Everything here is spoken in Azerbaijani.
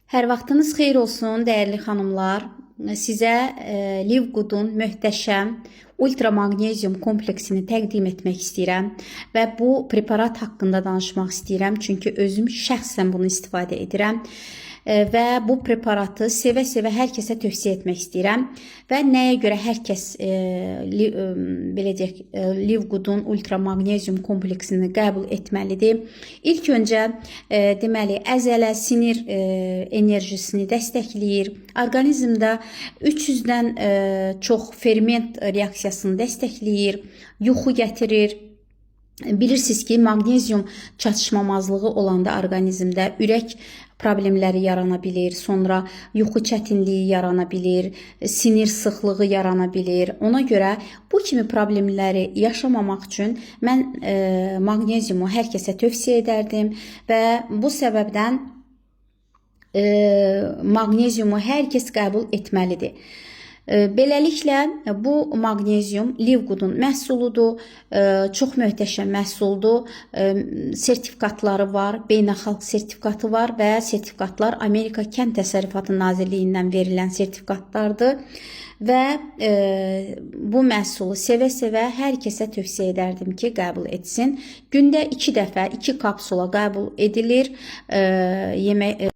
Hər vaxtınız xeyir olsun, dəyərli xanımlar. Sizə Livgood'un möhtəşəm ultramagnezium kompleksini təqdim etmək istəyirəm və bu preparat haqqında danışmaq istəyirəm, çünki özüm şəxsən bunu istifadə edirəm. Və bu preparatı sevə-sevə hər kəsə tövsiyə etmək istəyirəm. Və nəyə görə hər kəs belə deyək, Livgood'un ultramagnezium kompleksini qəbul etməlidir? İlk öncə deməli əzələ, sinir enerjisini dəstəkləyir. Orqanizmdə 300-dən çox ferment reaksiyasını dəstəkləyir, yuxu gətirir. Bilirsiniz ki, magnezium çatışmamazlığı olanda orqanizmdə ürək problemləri yarana bilir, sonra yuxu çətinliyi yarana bilir, sinir sıxlığı yarana bilir. Ona görə bu kimi problemləri yaşamamaq üçün mən magneziumu hər kəsə tövsiyə edərdim və bu səbəbdən magneziumu hər kəs qəbul etməlidir. Beləliklə, bu magnezium Livgood'un məhsuludur, çox möhtəşəm məhsuldur, sertifikatları var, beynəlxalq sertifikatı var və sertifikatlar Amerika Kənd Təsərrüfatı Nazirliyindən verilən sertifikatlardır və bu məhsulu sevə-sevə hər kəsə tövsiyə edərdim ki, qəbul etsin. Gündə 2 dəfə 2 kapsula qəbul edilir.